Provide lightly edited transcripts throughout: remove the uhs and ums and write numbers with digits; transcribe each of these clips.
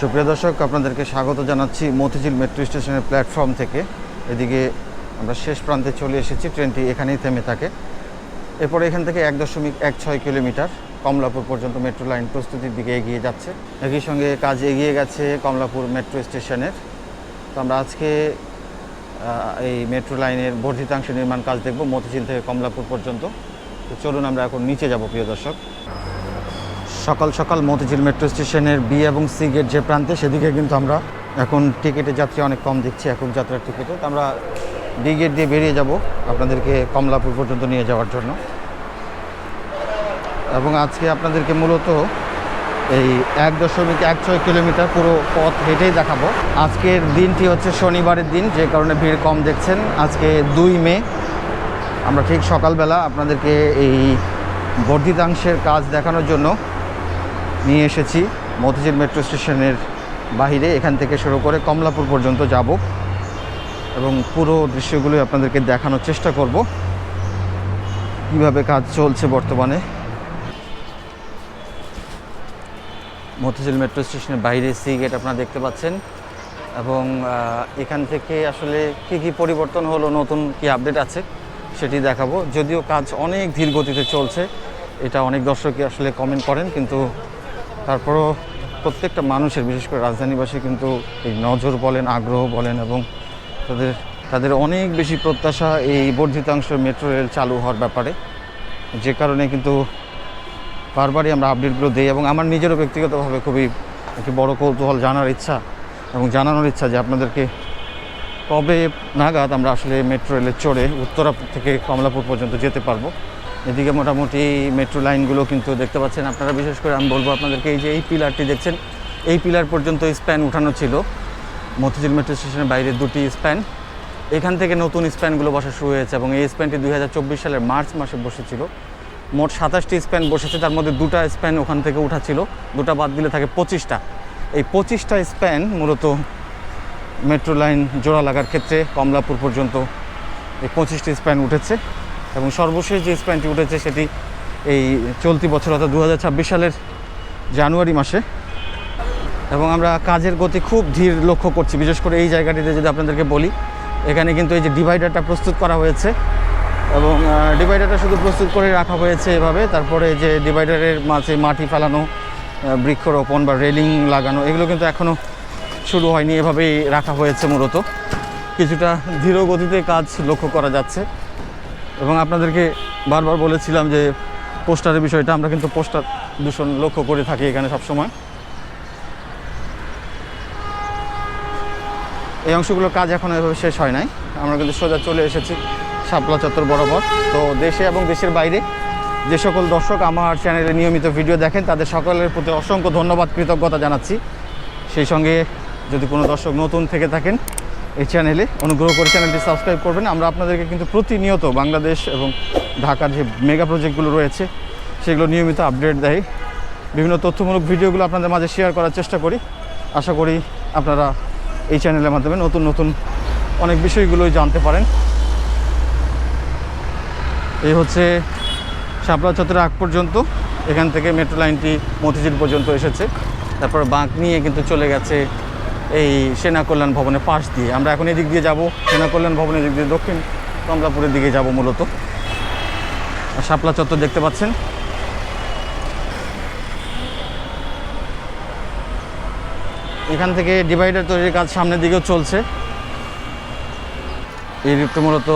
সুপ্রিয় দর্শক, আপনাদেরকে স্বাগত জানাচ্ছি মতিঝিল মেট্রো স্টেশনের প্ল্যাটফর্ম থেকে। এদিকে আমরা শেষ প্রান্তে চলে এসেছি, ট্রেনটি এখানেই থেমে থাকে। এরপরে এখান থেকে 1.16 কিলোমিটার কমলাপুর পর্যন্ত মেট্রো লাইন প্রস্তুতির দিকে এগিয়ে যাচ্ছে। একই সঙ্গে কাজ এগিয়ে গেছে কমলাপুর মেট্রো স্টেশনের। তো আমরা আজকে এই মেট্রো লাইনের বর্ধিতাংশ নির্মাণ কাজ দেখব মতিঝিল থেকে কমলাপুর পর্যন্ত। তো চলুন আমরা এখন নিচে যাব। প্রিয় দর্শক, সকাল সকাল মতিঝিল মেট্রো স্টেশনের বি এবং সি গেট যে প্রান্তে, সেদিকে কিন্তু আমরা এখন টিকিটের যাত্রী অনেক কম দিচ্ছি একক যাত্রার টিকিটে। তো আমরা বি গেট দিয়ে বেরিয়ে যাব আপনাদেরকে কমলাপুর পর্যন্ত নিয়ে যাওয়ার জন্য। এবং আজকে আপনাদেরকে মূলত এই 1.16 কিলোমিটার পুরো পথ হেঁটেই দেখাবো। আজকের দিনটি হচ্ছে শনিবারের দিন, যে কারণে ভিড় কম দেখছেন। আজকে 2 মে, আমরা ঠিক সকালবেলা আপনাদেরকে এই বর্ধিতাংশের কাজ দেখানোর জন্য নিয়ে এসেছি মতিঝিল মেট্রো স্টেশনের বাহিরে। এখান থেকে শুরু করে কমলাপুর পর্যন্ত যাব এবং পুরো দৃশ্যগুলো আপনাদেরকে দেখানোর চেষ্টা করব কীভাবে কাজ চলছে বর্তমানে। মতিঝিল মেট্রো স্টেশনের বাইরে সি গেট আপনারা দেখতে পাচ্ছেন এবং এখান থেকে আসলে কি পরিবর্তন হলো, নতুন কি আপডেট আছে সেটি দেখাবো। যদিও কাজ অনেক ধীর গতিতে চলছে, এটা অনেক দর্শকই আসলে কমেন্ট করেন, কিন্তু তারপরও প্রত্যেকটা মানুষের, বিশেষ করে রাজধানীবাসী কিন্তু এই নজর বলেন, আগ্রহ বলেন এবং তাদের অনেক বেশি প্রত্যাশা এই বর্ধিতাংশ মেট্রো রেল চালু হওয়ার ব্যাপারে, যে কারণে কিন্তু বারবারই আমরা আপডেটগুলো দিই। এবং আমার নিজেরও ব্যক্তিগতভাবে খুবই একটি বড় কৌতূহল, জানার ইচ্ছা এবং জানানোর ইচ্ছা যে আপনাদেরকে কবে নাগাদ আমরা আসলে মেট্রো রেলে চড়ে উত্তরা থেকে কমলাপুর পর্যন্ত যেতে পারবো। এদিকে মোটামুটি মেট্রো লাইনগুলো কিন্তু দেখতে পাচ্ছেন আপনারা। বিশেষ করে আমি বলবো আপনাদেরকে, এই যে এই পিলারটি দেখছেন, এই পিলার পর্যন্ত স্প্যান উঠানো ছিল মতিঝিল মেট্রো স্টেশনের বাইরে 2টি স্প্যান। এখান থেকে নতুন স্প্যানগুলো বসা শুরু হয়েছে এবং এই স্প্যানটি 2024 সালের মার্চ মাসে বসেছিল। মোট 27টি স্প্যান বসেছে, তার মধ্যে 2টা স্প্যান ওখান থেকে উঠা ছিল, 2টা বাদ দিলে থাকে 25টা। এই 25টা স্প্যান মূলত মেট্রো লাইন জোড়া লাগার ক্ষেত্রে কমলাপুর পর্যন্ত এই 25টি স্প্যান উঠেছে। এবং সর্বশেষ যে স্প্যানটি উঠেছে সেটি এই চলতি বছর, অর্থাৎ 2026 সালের জানুয়ারি মাসে। এবং আমরা কাজের গতি খুব ধীর লক্ষ্য করছি। বিশেষ করে এই জায়গাটিতে যদি আপনাদেরকে বলি, এখানে কিন্তু এই যে ডিভাইডারটা প্রস্তুত করা হয়েছে এবং ডিভাইডারটা শুধু প্রস্তুত করে রাখা হয়েছে এভাবে। তারপরে যে ডিভাইডারের মাঝে মাটি ফেলানো, বৃক্ষরোপণ বা রেলিং লাগানো, এগুলো কিন্তু এখনও শুরু হয়নি, এভাবেই রাখা হয়েছে। মূলত কিছুটা ধীর গতিতে কাজ লক্ষ্য করা যাচ্ছে। এবং আপনাদেরকে বারবার বলেছিলাম যে পোস্টারের বিষয়টা, আমরা কিন্তু পোস্টার দূষণ লক্ষ্য করে থাকি এখানে সবসময়। এই অংশগুলোর কাজ এখনও এভাবে শেষ হয় নাই। আমরা কিন্তু সোজা চলে এসেছি শাপলা চত্বর বরাবর। তো দেশে এবং দেশের বাইরে যে সকল দর্শক আমার চ্যানেলে নিয়মিত ভিডিও দেখেন, তাদের সকলের প্রতি অসংখ্য ধন্যবাদ, কৃতজ্ঞতা জানাচ্ছি। সেই সঙ্গে যদি কোনো দর্শক নতুন থেকে থাকেন এই চ্যানেলে, অনুগ্রহ করে চ্যানেলটি সাবস্ক্রাইব করবেন। আমরা আপনাদেরকে কিন্তু প্রতিনিয়ত বাংলাদেশ এবং ঢাকার যে মেগা প্রজেক্টগুলো রয়েছে সেগুলো নিয়মিত আপডেট দেয়। বিভিন্ন তথ্যমূলক ভিডিওগুলো আপনাদের মাঝে শেয়ার করার চেষ্টা করি। আশা করি আপনারা এই চ্যানেলের মাধ্যমে নতুন নতুন অনেক বিষয়গুলোই জানতে পারেন। এই হচ্ছে শাপলা চত্বরের আগ পর্যন্ত। এখান থেকে মেট্রো লাইনটি মতিঝিল পর্যন্ত এসেছে, তারপর বাঁক নিয়ে কিন্তু চলে গেছে এই সেনা কল্যাণ ভবনের পাশ দিয়ে। আমরা এখন এদিক দিয়ে যাব, সেনা কল্যাণ ভবনের দিক দিয়ে দক্ষিণ কমলাপুরের দিকে যাব মূলত। আর শাপলা চত্বর দেখতে পাচ্ছেন। এখান থেকে ডিভাইডার তৈরির কাজ সামনের দিকেও চলছে। এই রুটটা মূলত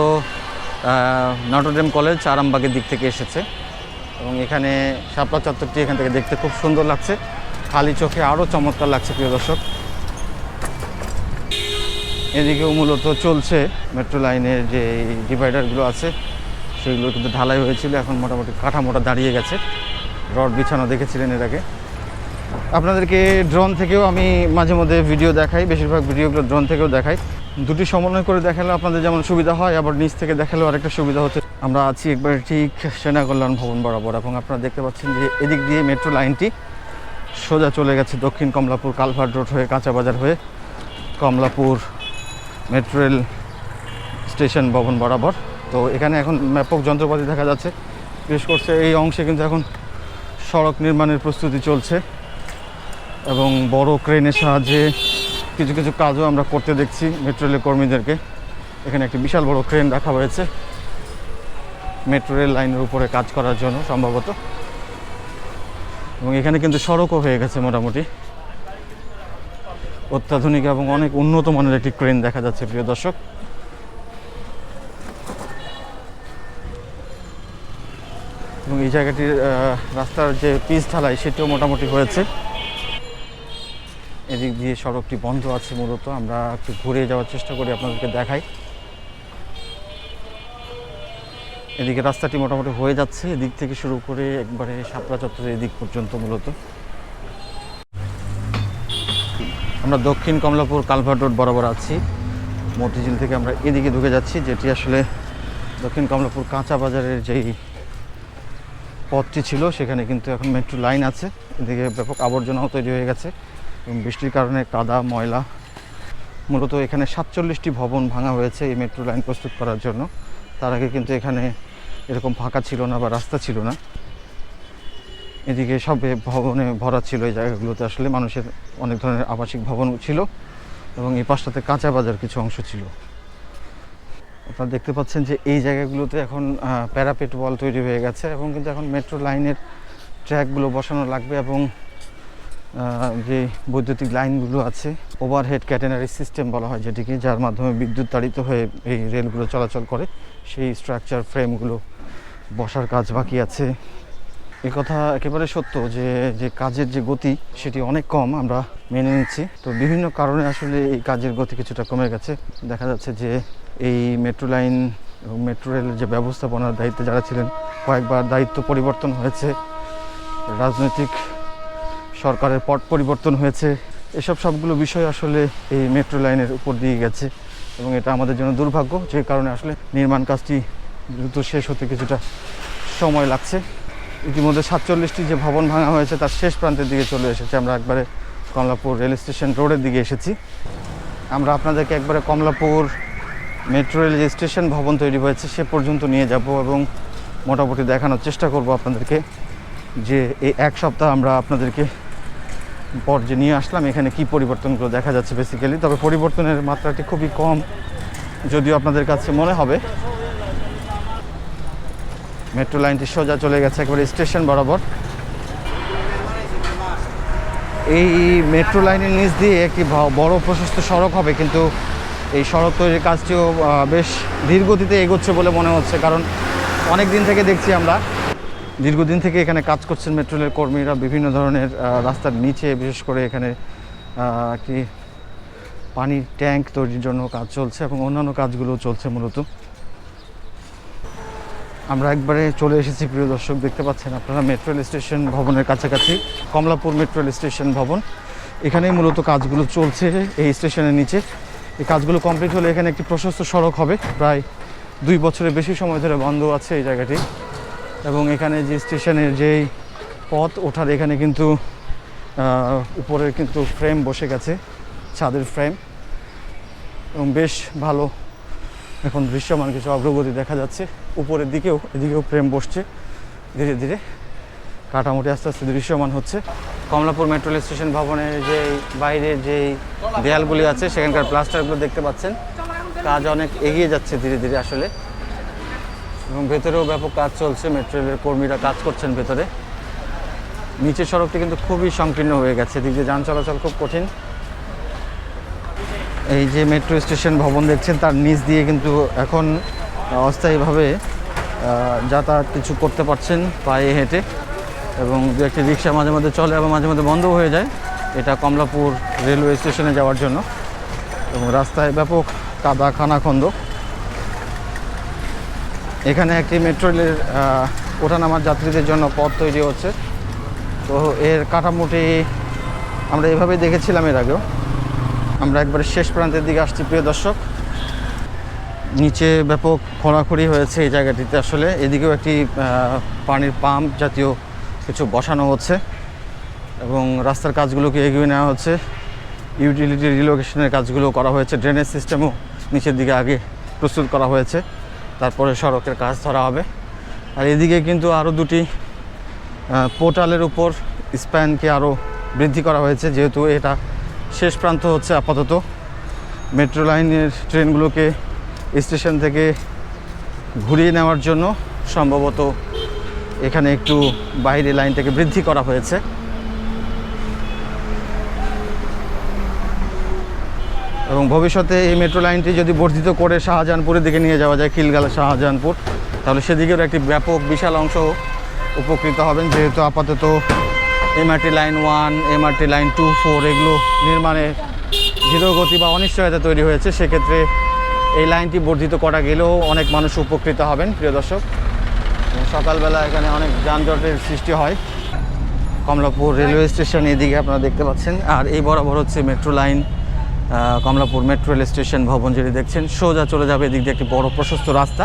নটরডেম কলেজ আরামবাগের দিক থেকে এসেছে এবং এখানে শাপলা চত্বরটি এখান থেকে দেখতে খুব সুন্দর লাগছে, খালি চোখে আরও চমৎকার লাগছে। প্রিয় দর্শক, এদিকেও মূলত চলছে মেট্রো লাইনের যে ডিভাইডারগুলো আছে সেগুলো কিন্তু ঢালাই হয়েছিল, এখন মোটামুটি কাঠামোটা দাঁড়িয়ে গেছে। রড বিছানো দেখেছিলেন এর আগে। আপনাদেরকে ড্রোন থেকেও আমি মাঝে মধ্যে ভিডিও দেখাই, বেশিরভাগ ভিডিওগুলো ড্রোন থেকেও দেখাই। দুটি সমন্বয় করে দেখালে আপনাদের যেমন সুবিধা হয়, আবার নিচ থেকে দেখালেও আরেকটা সুবিধা হচ্ছে। আমরা আছি একবার ঠিক সেনা কল্যাণ ভবন বরাবর এবং আপনারা দেখতে পাচ্ছেন যে এদিক দিয়ে মেট্রো লাইনটি সোজা চলে গেছে দক্ষিণ কমলাপুর কালভার্ট রোড হয়ে কাঁচাবাজার হয়ে কমলাপুর মেট্রো রেল স্টেশন ভবন বরাবর। তো এখানে এখন ব্যাপক যন্ত্রপাতি দেখা যাচ্ছে। বিশেষ করে এই অংশে কিন্তু এখন সড়ক নির্মাণের প্রস্তুতি চলছে এবং বড় ক্রেনের সাহায্যে কিছু কিছু কাজও আমরা করতে দেখছি মেট্রো রেলের কর্মীদেরকে। এখানে একটি বিশাল বড় ক্রেন রাখা হয়েছে মেট্রো রেল লাইনের উপরে কাজ করার জন্য সম্ভবত। এবং এখানে কিন্তু সড়কও হয়ে গেছে মোটামুটি। অত্যাধুনিক এবং অনেক উন্নত মানের একটি ক্রেন দেখা যাচ্ছে প্রিয় দর্শক। এবং এই জায়গাটির রাস্তার যে পিচ ঢালাই সেটিও মোটামুটি হয়েছে। এদিক দিয়ে সড়কটি বন্ধ আছে মূলত। আমরা একটু ঘুরে যাওয়ার চেষ্টা করি, আপনাদেরকে দেখাই। এদিকে রাস্তাটি মোটামুটি হয়ে যাচ্ছে, এদিক থেকে শুরু করে একবারে শাপলা চত্বরের এদিক পর্যন্ত মূলত। আমরা দক্ষিণ কমলাপুর কালভার্ট রোড বরাবর আছি। মতিঝিল থেকে আমরা এদিকে ঢুকে যাচ্ছি, যেটি আসলে দক্ষিণ কমলাপুর কাঁচা বাজারের যেই পথটি ছিল সেখানে কিন্তু এখন মেট্রো লাইন আছে। এদিকে ব্যাপক আবর্জনাও তৈরি হয়ে গেছে এবং বৃষ্টির কারণে কাদা ময়লা। মূলত এখানে 47টি ভবন ভাঙা হয়েছে এই মেট্রো লাইন প্রস্তুত করার জন্য। তার আগে কিন্তু এখানে এরকম ফাঁকা ছিল না বা রাস্তা ছিল না। এদিকে সব ভবনে ভরা ছিল। এই জায়গাগুলোতে আসলে মানুষের অনেক ধরনের আবাসিক ভবন ছিল এবং এই পাশটাতে কাঁচা বাজার কিছু অংশ ছিল। আপনারা দেখতে পাচ্ছেন যে এই জায়গাগুলোতে এখন প্যারাপেট ওয়াল তৈরি হয়ে গেছে এবং কিন্তু এখন মেট্রো লাইনের ট্র্যাকগুলো বসানো লাগবে এবং যে বৈদ্যুতিক লাইনগুলো আছে, ওভারহেড ক্যাটেনারি সিস্টেম বলা হয় যেটিকে, যার মাধ্যমে বিদ্যুৎ তাড়িত হয়ে এই রেলগুলো চলাচল করে, সেই স্ট্রাকচার ফ্রেমগুলো বসার কাজ বাকি আছে। এ কথা একেবারে সত্য যে যে কাজের যে গতি সেটি অনেক কম, আমরা মেনে নিচ্ছি। তো বিভিন্ন কারণে আসলে এই কাজের গতি কিছুটা কমে গেছে। দেখা যাচ্ছে যে এই মেট্রো লাইন এবং মেট্রো রেলের যে ব্যবস্থাপনার দায়িত্বে যারা ছিলেন, কয়েকবার দায়িত্ব পরিবর্তন হয়েছে, রাজনৈতিক সরকারের পট পরিবর্তন হয়েছে। এসব সবগুলো বিষয় আসলে এই মেট্রো লাইনের উপর দিয়ে গেছে এবং এটা আমাদের জন্য দুর্ভাগ্য, যে কারণে আসলে নির্মাণ কাজটি দ্রুত শেষ হতে কিছুটা সময় লাগছে। ইতিমধ্যে 47টি যে ভবন ভাঙা হয়েছে তার শেষ প্রান্তের দিকে চলে এসেছে। আমরা একবারে কমলাপুর রেল স্টেশন রোডের দিকে এসেছি। আমরা আপনাদেরকে একবারে কমলাপুর মেট্রো রেল যে স্টেশন ভবন তৈরি হয়েছে সে পর্যন্ত নিয়ে যাব এবং মোটামুটি দেখানোর চেষ্টা করব আপনাদেরকে যে এই এক সপ্তাহ আমরা আপনাদেরকে পর যে নিয়ে আসলাম এখানে কি পরিবর্তনগুলো দেখা যাচ্ছে বেসিক্যালি। তবে পরিবর্তনের মাত্রাটি খুবই কম, যদিও আপনাদের কাছে মনে হবে। মেট্রো লাইনটি সোজা চলে গেছে একেবারে স্টেশন বরাবর। এই মেট্রো লাইনের নিচ দিয়ে একটি বড় প্রশস্ত সড়ক হবে, কিন্তু এই সড়ক তৈরির কাজটিও বেশ ধীরগতিতে এগোচ্ছে বলে মনে হচ্ছে, কারণ অনেক দিন থেকে দেখছি আমরা, দীর্ঘদিন থেকে এখানে কাজ করছেন মেট্রো রেলের কর্মীরা। বিভিন্ন ধরনের রাস্তার নিচে বিশেষ করে এখানে একটি পানির ট্যাঙ্ক তৈরির জন্য কাজ চলছে এবং অন্যান্য কাজগুলো চলছে মূলত। আমরা একবারে চলে এসেছি প্রিয় দর্শক, দেখতে পাচ্ছেন আপনারা মেট্রো রেল স্টেশন ভবনের কাছাকাছি। কমলাপুর মেট্রো রেল স্টেশন ভবন, এখানেই মূলত কাজগুলো চলছে এই স্টেশনের নিচে। এই কাজগুলো কমপ্লিট হলে এখানে একটি প্রশস্ত সড়ক হবে। প্রায় 2 বছরের বেশি সময় ধরে বন্ধ আছে এই জায়গাটি। এবং এখানে যে স্টেশনের যেই পথ ওঠার, এখানে কিন্তু উপরে কিন্তু ফ্রেম বসে গেছে, ছাদের ফ্রেম, এবং বেশ ভালো এখন দৃশ্যমান কিছু অগ্রগতি দেখা যাচ্ছে। উপরের দিকেও এদিকেও ফ্রেম বসছে ধীরে ধীরে, কাঠামোটি আস্তে আস্তে দৃশ্যমান হচ্ছে। কমলাপুর মেট্রো রেল স্টেশন ভবনের যে বাইরের যেই দেয়ালগুলি আছে সেখানকার প্লাস্টারগুলো দেখতে পাচ্ছেন, কাজ অনেক এগিয়ে যাচ্ছে ধীরে ধীরে আসলে। এবং ভেতরেও ব্যাপক কাজ চলছে, মেট্রো রেলের কর্মীরা কাজ করছেন ভেতরে। নিচের সড়কটি কিন্তু খুবই সংকীর্ণ হয়ে গেছে, এদিক দিয়ে যান চলাচল খুব কঠিন। এই যে মেট্রো স্টেশন ভবন দেখছেন তার নিচ দিয়ে কিন্তু এখন অস্থায়ীভাবে যাতায়াত কিছু করতে পারছেন পায়ে হেঁটে, এবং দু একটি রিক্সা মাঝে মাঝে চলে এবং মাঝে মাঝে বন্ধও হয়ে যায়। এটা কমলাপুর রেলওয়ে স্টেশনে যাওয়ার জন্য। এবং রাস্তায় ব্যাপক কাদা খানাখন্দ। এখানে একটি মেট্রো রেলের ওঠানামার যাত্রীদের জন্য পথ তৈরি হচ্ছে। তো এর কাঠামোটি আমরা এভাবেই দেখেছিলাম এর আগেও। আমরা একবারে শেষ প্রান্তের দিকে আসছি প্রিয় দর্শক। নিচে ব্যাপক খোঁড়াখুড়ি হয়েছে এই জায়গাটিতে আসলে। এদিকেও একটি পানির পাম্প জাতীয় কিছু বসানো হচ্ছে এবং রাস্তার কাজগুলোকে এগিয়ে নেওয়া হচ্ছে। ইউটিলিটি রিলোকেশনের কাজগুলো করা হয়েছে, ড্রেনেজ সিস্টেমও নিচের দিকে আগে প্রস্তুত করা হয়েছে, তারপরে সড়কের কাজ ধরা হবে। আর এদিকে কিন্তু আরও দুটি পোর্টালের উপর স্প্যানকে আরও বৃদ্ধি করা হয়েছে, যেহেতু এটা শেষ প্রান্ত হচ্ছে আপাতত। মেট্রো লাইনের ট্রেনগুলোকে স্টেশন থেকে ঘুরিয়ে নেওয়ার জন্য সম্ভবত এখানে একটু বাইরে লাইনটাকে বৃদ্ধি করা হয়েছে। এবং ভবিষ্যতে এই মেট্রো লাইনটি যদি বর্ধিত করে শাহজাহানপুরের দিকে নিয়ে যাওয়া যায়, খিলগালা শাহজাহানপুর, তাহলে সেদিকেও একটি ব্যাপক বিশাল অংশ উপকৃত হবেন। যেহেতু আপাতত এমআরটি লাইন 1, এমআরটি লাইন 2, 4 এগুলো নির্মাণে ধীরগতি বা অনিশ্চয়তা তৈরি হয়েছে। সেক্ষেত্রে এই লাইনটি বর্ধিত করা গেলেও অনেক মানুষ উপকৃত হবেন। প্রিয় দর্শক, সকালবেলা এখানে অনেক যানজটের সৃষ্টি হয়। কমলাপুর রেলওয়ে স্টেশন এদিকে আপনারা দেখতে পাচ্ছেন, আর এই বরাবর হচ্ছে metro line, Kamalapur metro rail station ভবন যেটি দেখছেন। সোজা চলে যাবে এদিক দিয়ে একটি বড় প্রশস্ত রাস্তা।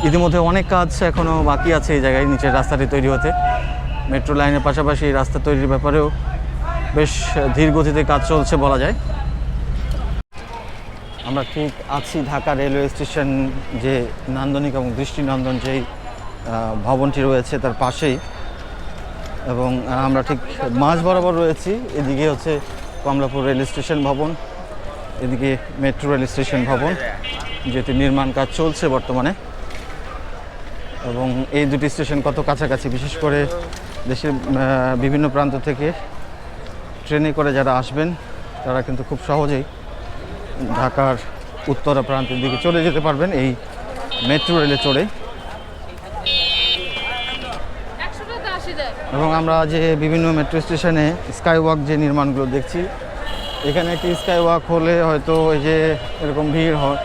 ইতিমধ্যে অনেক কাজ এখনও বাকি আছে এই জায়গায়, নিচের রাস্তাটি তৈরি হতে। মেট্রো লাইনের পাশাপাশি এই রাস্তা তৈরির ব্যাপারেও বেশ ধীর গতিতে কাজ চলছে বলা যায়। আমরা ঠিক আছি ঢাকা রেলওয়ে স্টেশন, যে নান্দনিক এবং দৃষ্টিনন্দন যেই ভবনটি রয়েছে তার পাশেই, এবং আমরা ঠিক মাঝ বরাবর রয়েছি। এদিকে হচ্ছে কমলাপুর রেল স্টেশন ভবন, এদিকে মেট্রো রেল স্টেশন ভবন, যেটি নির্মাণ কাজ চলছে বর্তমানে। এবং এই দুটি স্টেশন কত কাছাকাছি, বিশেষ করে দেশের বিভিন্ন প্রান্ত থেকে ট্রেনে করে যারা আসবেন তারা কিন্তু খুব সহজেই ঢাকার উত্তরা প্রান্তের দিকে চলে যেতে পারবেন এই মেট্রো রেলে চড়ে। এবং আমরা যে বিভিন্ন মেট্রো স্টেশনে স্কাই ওয়াক যে নির্মাণগুলো দেখছি, এখানে একটি স্কাই ওয়াক হলে হয়তো এই যে এরকম ভিড় হয়,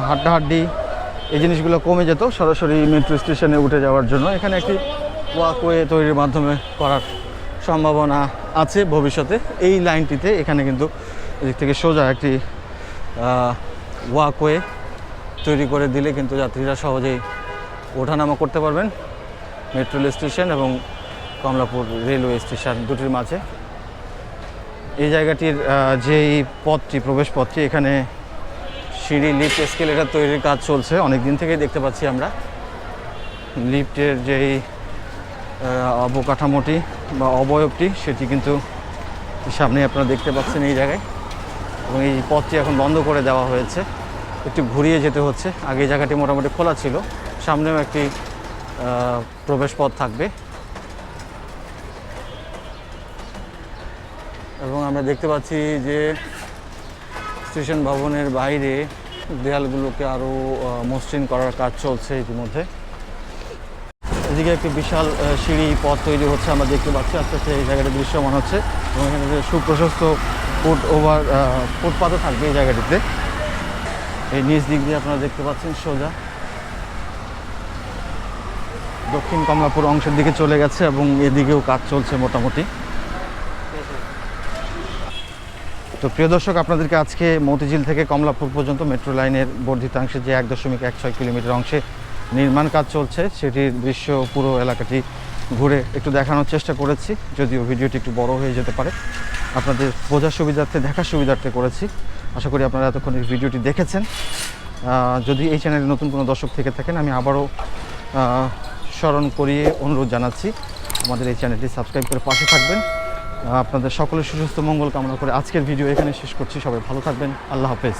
হাড্ডাহাড্ডি, এই জিনিসগুলো কমে যেত সরাসরি মেট্রো স্টেশনে উঠে যাওয়ার জন্য। এখানে একটি ওয়াকওয়ে তৈরির মাধ্যমে করার সম্ভাবনা আছে ভবিষ্যতে। এই লাইনটিতে এখানে কিন্তু এদিক থেকে সোজা একটি ওয়াকওয়ে তৈরি করে দিলে কিন্তু যাত্রীরা সহজেই ওঠানামা করতে পারবেন মেট্রো রেল স্টেশন এবং কমলাপুর রেলওয়ে স্টেশন দুটির মাঝে। এই জায়গাটির যেই পথটি, প্রবেশ পথটি, এখানে সিঁড়ি, লিফট, এসকেলেটর তৈরির কাজ চলছে অনেক দিন থেকেই দেখতে পাচ্ছি আমরা। লিফটের যেই অবকাঠামোটি বা অবয়বটি সেটি কিন্তু সামনে আপনারা দেখতে পাচ্ছেন এই জায়গায়। এবং এই পথটি এখন বন্ধ করে দেওয়া হয়েছে, একটু ঘুরিয়ে যেতে হচ্ছে। আগে এই জায়গাটি মোটামুটি খোলা ছিল, সামনেও একটি প্রবেশ পথ থাকবে। এবং আমরা দেখতে পাচ্ছি যে স্টেশন ভবনের বাইরে দেয়ালগুলোকে আরও মসৃণ করার কাজ চলছে ইতিমধ্যে। এদিকে একটি বিশাল সিঁড়ি পথ তৈরি হচ্ছে আমরা দেখতে পাচ্ছি, আস্তে আস্তে এই জায়গাটা দৃশ্যমান হচ্ছে। এবং এখানে যে সুপ্রশস্ত ফুটপাথও থাকবে এই জায়গাটিতে। এই নিচ দিক দিয়ে আপনারা দেখতে পাচ্ছেন সোজা দক্ষিণ কমলাপুর অংশের দিকে চলে গেছে, এবং এদিকেও কাজ চলছে মোটামুটি। তো প্রিয় দর্শক, আপনাদেরকে আজকে মতিঝিল থেকে কমলাপুর পর্যন্ত মেট্রো লাইনের বর্ধিতাংশে যে 1.16 কিলোমিটার অংশে নির্মাণ কাজ চলছে সেটির দৃশ্য পুরো এলাকাটি ঘুরে একটু দেখানোর চেষ্টা করেছি, যদিও ভিডিওটি একটু বড় হয়ে যেতে পারে। আপনাদের বোঝার সুবিধার্থে, দেখার সুবিধার্থে করেছি। আশা করি আপনারা এতক্ষণ এই ভিডিওটি দেখেছেন। যদি এই চ্যানেলে নতুন কোনো দর্শক থেকে থাকেন, আমি আবারও স্মরণ করিয়ে অনুরোধ জানাচ্ছি আমাদের এই চ্যানেলটি সাবস্ক্রাইব করে পাশে থাকবেন। আপনাদের সকলের সুস্বাস্থ্য মঙ্গল কামনা করে আজকের ভিডিও এখানে শেষ করছি। সবাই ভালো থাকবেন। আল্লাহ হাফেজ।